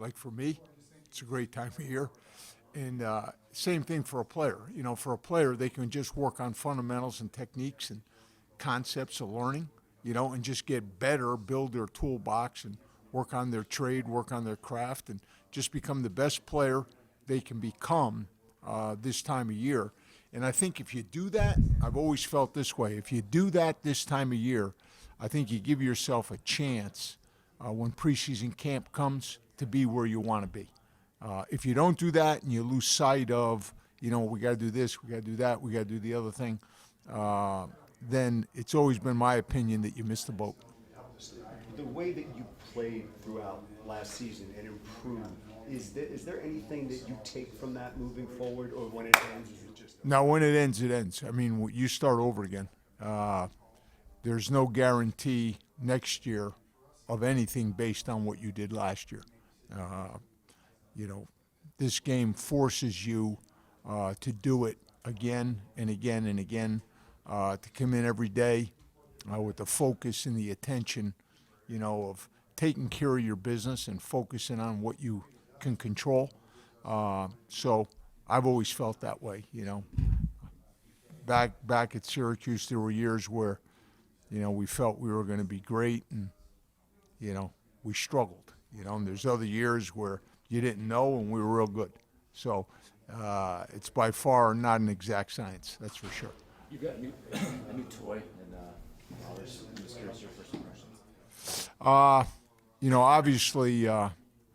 Like for me, it's a great time of year. And same thing for a player. For a player, they can just work on fundamentals and techniques and concepts of learning, and just get better, build their toolbox and work on their trade, work on their craft, and just become the best player they can become this time of year. And I think if you do that, I've always felt this way, if you do that this time of year, I think you give yourself a chance when preseason camp comes to be where you want to be. If you don't do that and you lose sight of, we got to do this, we got to do that, we got to do the other thing, then it's always been my opinion that you missed the boat. The way that you played throughout last season and improved, is there anything that you take from that moving forward, or when it ends, is it just... Now, when it ends, it ends. I mean, you start over again. There's no guarantee next year of anything based on what you did last year. This game forces you to do it again and again and again, to come in every day with the focus and the attention, of taking care of your business and focusing on what you can control. So I've always felt that way, Back at Syracuse, there were years where, we felt we were going to be great and, we struggled, and there's other years where you didn't know and we were real good. So it's by far not an exact science, that's for sure. You've got a new toy, and I'm just curious your first impressions. Obviously,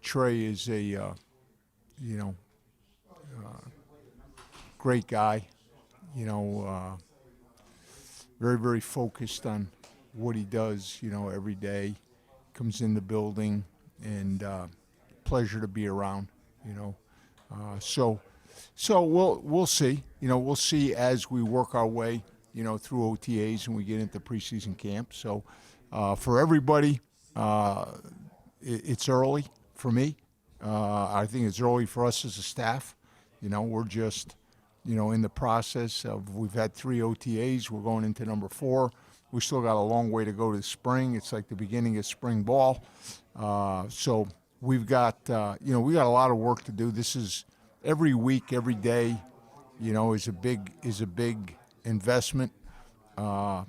Trey is a, great guy, very, very focused on what he does, every day. Comes in the building, and pleasure to be around, So we'll see. We'll see as we work our way, through OTAs and we get into preseason camp. So for everybody, it's early for me. I think it's early for us as a staff. We're just, in the process of, we've had 3 OTAs. We're going into number 4. We still got a long way to go to spring. It's like the beginning of spring ball. So we've got, we got a lot of work to do. This is every week, every day, is a big investment.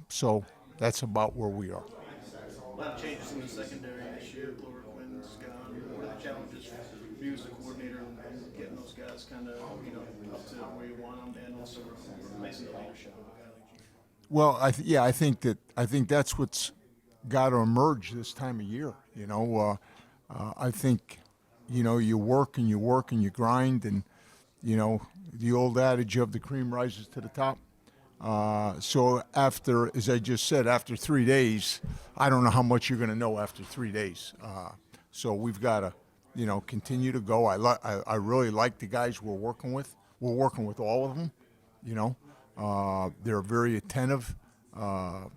So that's about where we are. A lot of changes in the secondary this year. Laura Quinn's gone. What are the challenges for you as a coordinator and getting those guys kind of, up to where you want them, and also replacing the leadership of a guy like you? Well, I think that's what's got to emerge this time of year. I think, you work and you work and you grind, and the old adage of the cream rises to the top. So after, as I just said, after 3 days, I don't know how much you're going to know after 3 days. So we've got to, continue to go. I really like the guys we're working with. We're working with all of them. They're very attentive.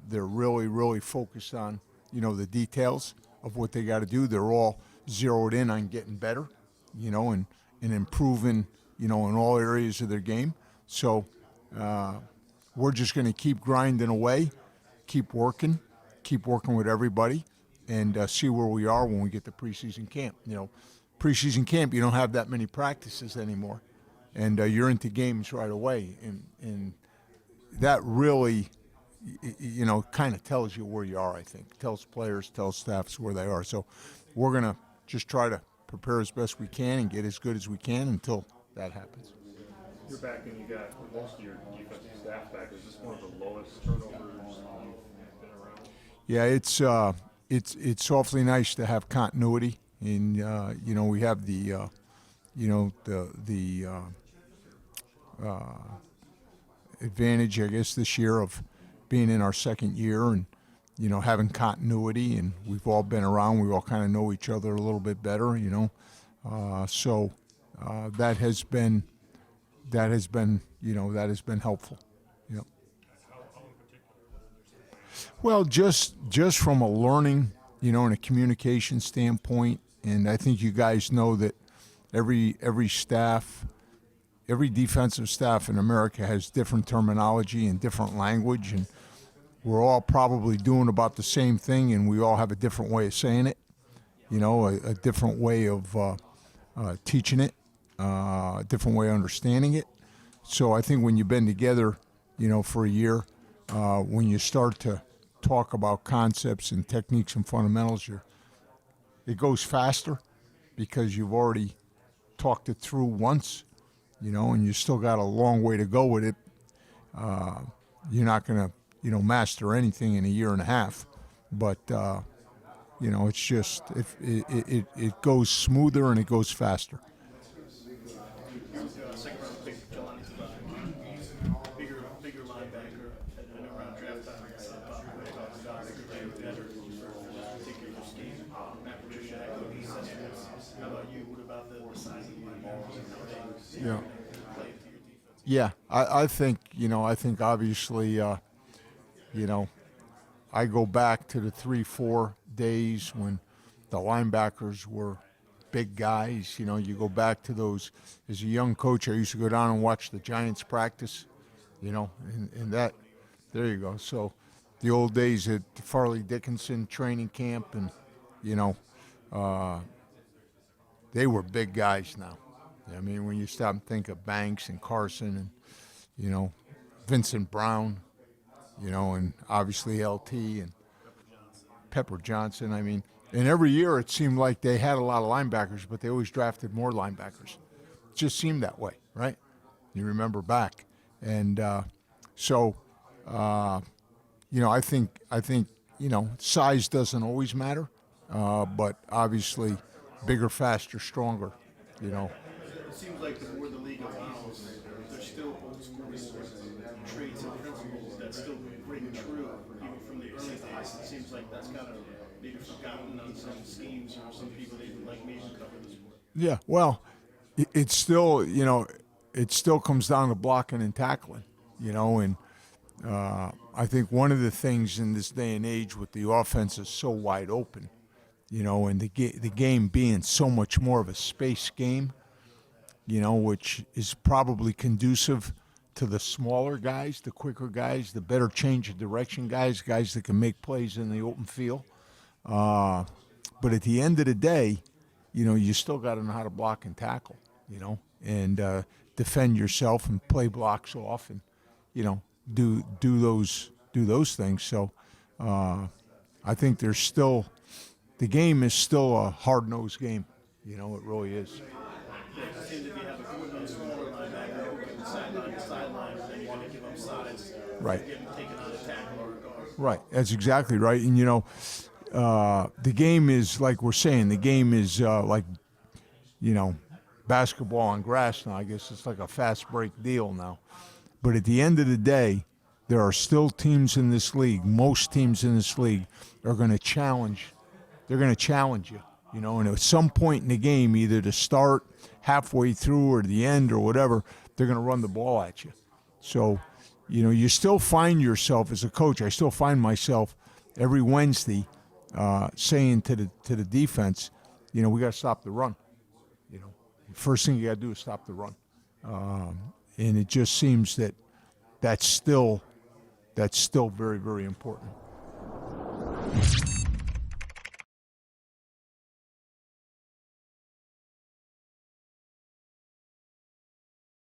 They're really, really focused on, the details of what they got to do. They're all zeroed in on getting better, and improving, in all areas of their game. So we're just going to keep grinding away, keep working with everybody, and see where we are when we get to preseason camp. Preseason camp, you don't have that many practices anymore, and you're into games right away, and that really, kind of tells you where you are, I think. Tells players, tells staffs where they are. So we're going to just try to prepare as best we can and get as good as we can until that happens. You're back and you got most of your defensive staff back. Is this one of the lowest turnovers you've been around? Yeah, it's awfully nice to have continuity, and we have the advantage, I guess, this year of being in our second year and having continuity, and we've all been around. We all kind of know each other a little bit better, So that has been helpful. Well, just from a learning, and a communication standpoint, and I think you guys know that every staff, every defensive staff in America has different terminology and different language, and we're all probably doing about the same thing, and we all have a different way of saying it, a different way of teaching it, a different way of understanding it. So I think when you've been together, for a year, when you start to talk about concepts and techniques and fundamentals, it goes faster because you've already talked it through once, and you still got a long way to go with it. You're not going to, master anything in a year and a half, but it's just it goes smoother and it goes faster. Second round pick, Jelani's bigger linebacker. And around draft time, about the guys that are better for this particular scheme. Matt Patricia, how about you? What about the size of the linebackers and how they Yeah. play into your defense? Yeah, I think obviously, I go back to the 3-4 days when the linebackers were big guys. You go back to those. As a young coach, I used to go down and watch the Giants practice, and that, there you go. So the old days at Farley Dickinson training camp, and, they were big guys now. I mean, when you stop and think of Banks and Carson and, Vincent Brown, and obviously LT and Pepper Johnson. I mean, and every year it seemed like they had a lot of linebackers, but they always drafted more linebackers. It just seemed that way, right? You remember back. And I think size doesn't always matter, but obviously bigger, faster, stronger, It seems like the more the league allows, there's still old school traits and principles that still ring true, even from the early days. It seems like that's kind of maybe forgotten on some schemes or some people that would like me to cover the sport. Yeah, well, it's still, it still comes down to blocking and tackling, and I think one of the things in this day and age with the offense is so wide open, and the game being so much more of a space game, which is probably conducive to the smaller guys, the quicker guys, the better change of direction guys that can make plays in the open field. But at the end of the day, you still got to know how to block and tackle, and defend yourself and play blocks off and, do those things. So I think the game is still a hard-nosed game. It really is. It seems if you have a smaller linebacker who can sideline to sideline, then you want to give them size. Right. Get them taken on a tackle or a guard. Right. That's exactly right. And, the game is, like we're saying, the game is like, basketball on grass now. I guess it's like a fast break deal now. But at the end of the day, there are still teams in this league, most teams in this league are going to challenge. They're going to challenge you, and at some point in the game, either to start, halfway through, or the end, or whatever, they're going to run the ball at you. So, you still find yourself as a coach. I still find myself every Wednesday saying to the defense, we got to stop the run. First thing you got to do is stop the run. And it just seems that that's still very, very important.